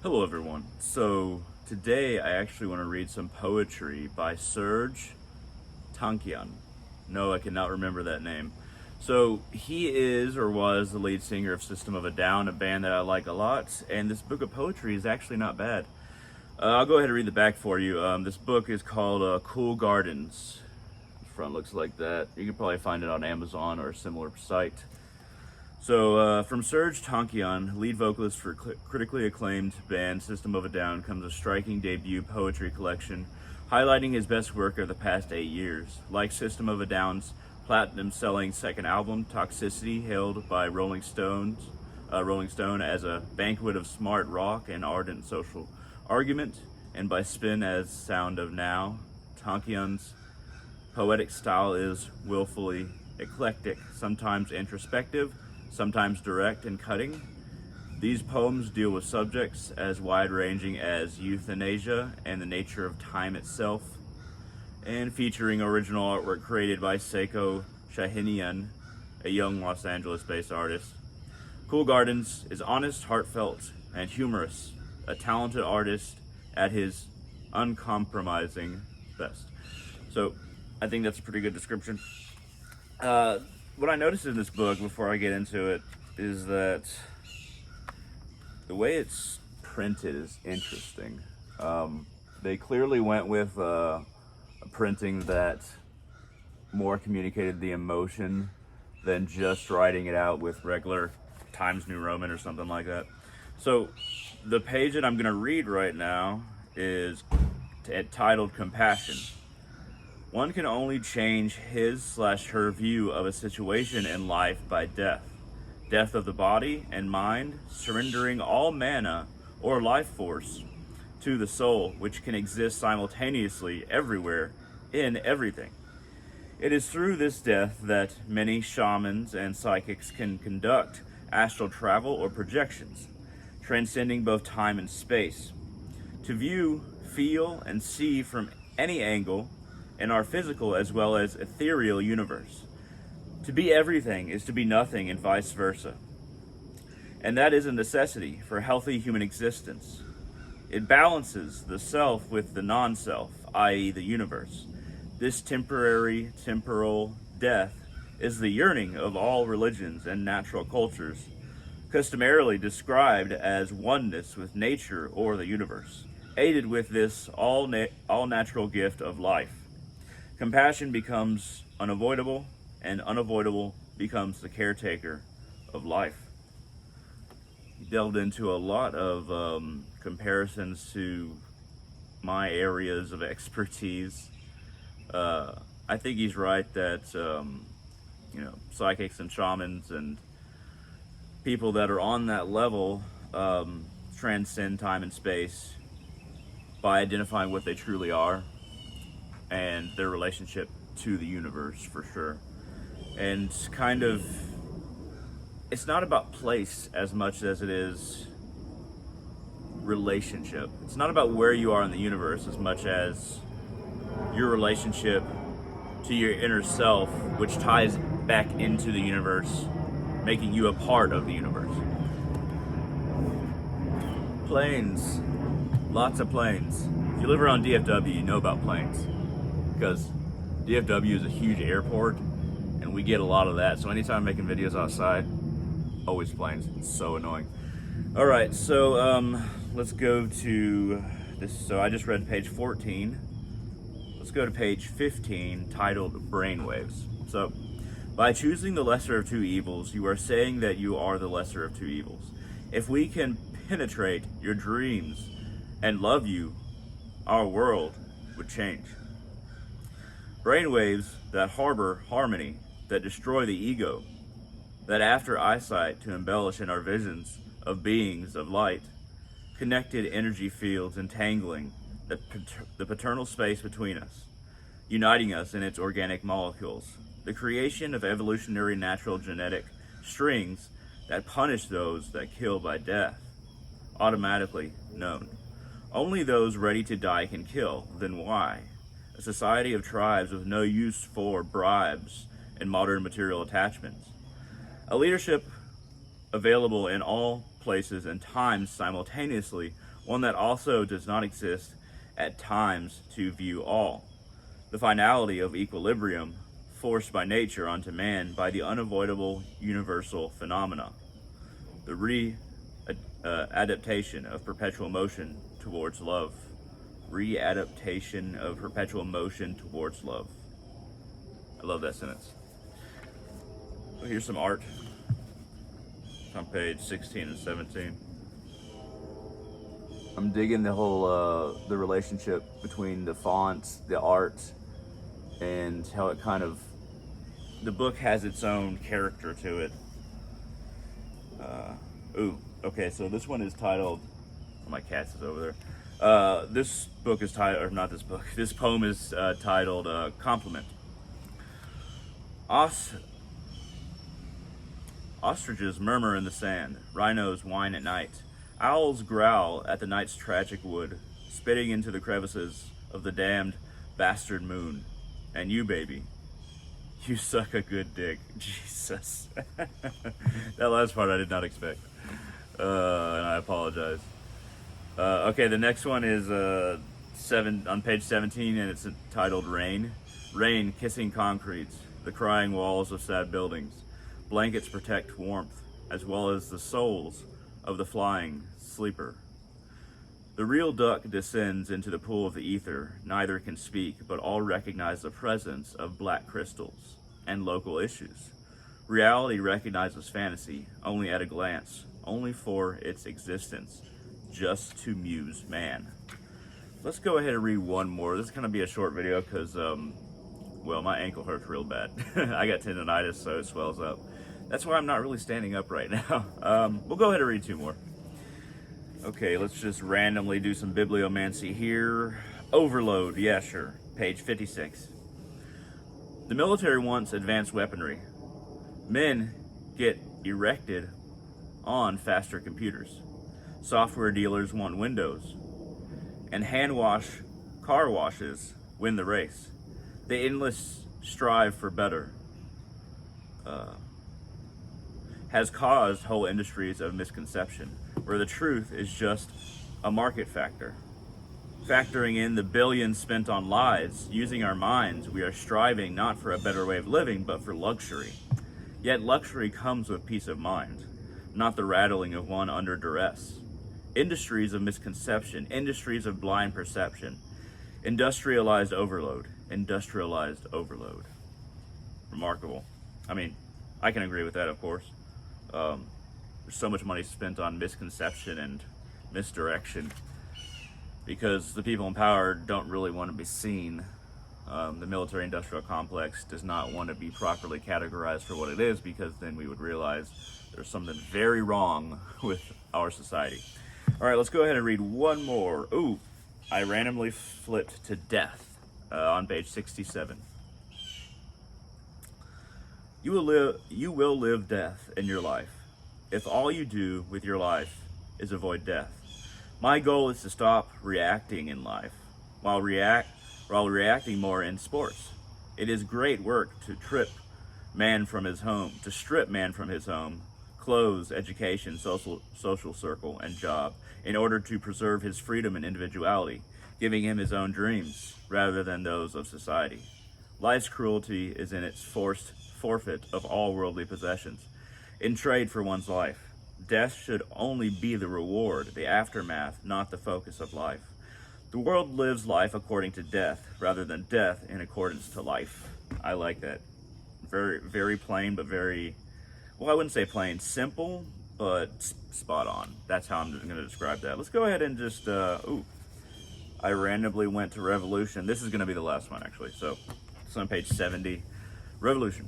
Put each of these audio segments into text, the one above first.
Hello everyone. So today I actually want to read some poetry by Seth Tankian. No, I cannot remember that name. So he is or was the lead singer of System of a Down, a band that I like a lot, and this book of poetry is actually not bad. I'll go ahead and read the back for you. This book is called Cool Gardens. The front looks like that. You can probably find it on Amazon or a similar site. So, from Seth Tankian, lead vocalist for critically acclaimed band System of a Down, comes a striking debut poetry collection highlighting his best work of the past 8 years. Like System of a Down's platinum-selling second album, Toxicity, hailed by Rolling Stone as a banquet of smart rock and ardent social argument, and by Spin as Sound of Now, Tankian's poetic style is willfully eclectic, sometimes introspective, sometimes direct and cutting. These poems deal with subjects as wide-ranging as euthanasia and the nature of time itself, and featuring original artwork created by Seth Tankian, a young Los Angeles-based artist. Cool Gardens is honest, heartfelt, and humorous, a talented artist at his uncompromising best. So, I think that's a pretty good description. What I noticed in this book before I get into it is that the way it's printed is interesting. They clearly went with a printing that more communicated the emotion than just writing it out with regular Times New Roman or something like that. So the page that I'm going to read right now is titled Compassion. One can only change his/her view of a situation in life by death. Death of the body and mind, surrendering all mana or life force to the soul, which can exist simultaneously everywhere in everything. It is through this death that many shamans and psychics can conduct astral travel or projections, transcending both time and space. To view, feel, and see from any angle in our physical as well as ethereal universe. To be everything is to be nothing and vice versa. And that is a necessity for healthy human existence. It balances the self with the non-self, i.e. the universe. This temporal death is the yearning of all religions and natural cultures, customarily described as oneness with nature or the universe, aided with this all natural gift of life. Compassion becomes unavoidable, and unavoidable becomes the caretaker of life. He delved into a lot of comparisons to my areas of expertise. I think he's right that psychics and shamans and people that are on that level transcend time and space by identifying what they truly are and their relationship to the universe, for sure. And it's not about place as much as it is relationship. It's not about where you are in the universe as much as your relationship to your inner self, which ties back into the universe, making you a part of the universe. Planes. Lots of planes. If you live around DFW, you know about planes, because DFW is a huge airport and we get a lot of that. So anytime I'm making videos outside, always planes. It's so annoying. All right, so let's go to this. So I just read page 14. Let's go to page 15, titled Brainwaves. So, by choosing the lesser of two evils, you are saying that you are the lesser of two evils. If we can penetrate your dreams and love you, our world would change. Brainwaves that harbor harmony, that destroy the ego, that after eyesight to embellish in our visions of beings of light, connected energy fields entangling the paternal space between us, uniting us in its organic molecules, the creation of evolutionary natural genetic strings that punish those that kill by death, automatically known. Only those ready to die can kill, then why? A society of tribes with no use for bribes and modern material attachments. A leadership available in all places and times simultaneously, one that also does not exist at times to view all. The finality of equilibrium forced by nature onto man by the unavoidable universal phenomena. The adaptation of perpetual motion towards love. Readaptation of perpetual motion towards love. I love that sentence. So here's some art. It's on page 16 and 17. I'm digging the whole the relationship between the fonts, the art, and how it kind of, the book has its own character to it. Okay, so this one is titled, oh, my cat's is over there. This book is titled, or not this book, this poem is titled Compliment. Ostriches murmur in the sand, rhinos whine at night, owls growl at the night's tragic wood, spitting into the crevices of the damned bastard moon. And you, baby, you suck a good dick. Jesus. That last part I did not expect. And I apologize. Okay, the next one is on page 17, and it's titled Rain. Rain kissing concrete, the crying walls of sad buildings. Blankets protect warmth, as well as the souls of the flying sleeper. The real duck descends into the pool of the ether. Neither can speak, but all recognize the presence of black crystals and local issues. Reality recognizes fantasy only at a glance, only for its existence, just to muse man. Let's go ahead and read one more. This is going to be a short video because, well, my ankle hurts real bad. I got tendonitis, so it swells up. That's why I'm not really standing up right now. We'll go ahead and read two more. Okay, let's just randomly do some bibliomancy here. Overload, yeah, sure. Page 56. The military wants advanced weaponry. Men get erected on faster computers. Software dealers want Windows. And hand wash car washes win the race. The endless strive for better has caused whole industries of misconception, where the truth is just a market factor. Factoring in the billions spent on lies, using our minds, we are striving not for a better way of living, but for luxury. Yet luxury comes with peace of mind, not the rattling of one under duress. Industries of misconception, industries of blind perception, industrialized overload, industrialized overload. Remarkable. I mean, I can agree with that, of course. There's so much money spent on misconception and misdirection because the people in power don't really want to be seen. The military-industrial complex does not want to be properly categorized for what it is, because then we would realize there's something very wrong with our society. All right, let's go ahead and read one more. Ooh, I randomly flipped to death on page 67. You will live death in your life if all you do with your life is avoid death. My goal is to stop reacting in life while reacting more in sports. It is great work to strip man from his home, clothes, education, social circle, and job, in order to preserve his freedom and individuality, giving him his own dreams rather than those of society. Life's cruelty is in its forced forfeit of all worldly possessions, in trade for one's life. Death should only be the reward, the aftermath, not the focus of life. The world lives life according to death, rather than death in accordance to life. I like that. Very, very plain, but very, well, I wouldn't say plain, simple, but spot on. That's how I'm going to describe that. Let's go ahead and just, I randomly went to Revolution. This is going to be the last one, actually. So it's on page 70. Revolution.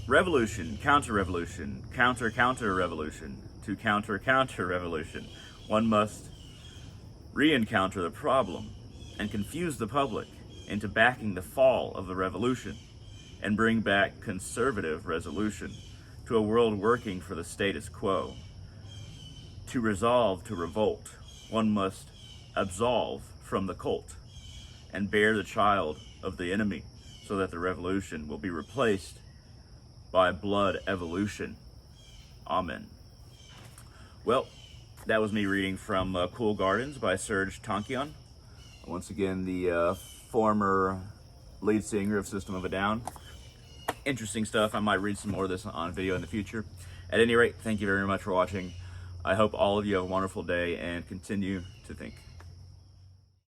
Revolution, counter-revolution, counter-counter-revolution, to counter-counter-revolution. One must re-encounter the problem and confuse the public into backing the fall of the revolution and bring back conservative resolution to a world working for the status quo. To resolve to revolt, one must absolve from the cult and bear the child of the enemy so that the revolution will be replaced by blood evolution. Amen. Well, that was me reading from Cool Gardens by Seth Tankian. Once again, the former lead singer of System of a Down. Interesting stuff. I might read some more of this on video in the future. At any rate, thank you very much for watching. I hope all of you have a wonderful day and continue to think.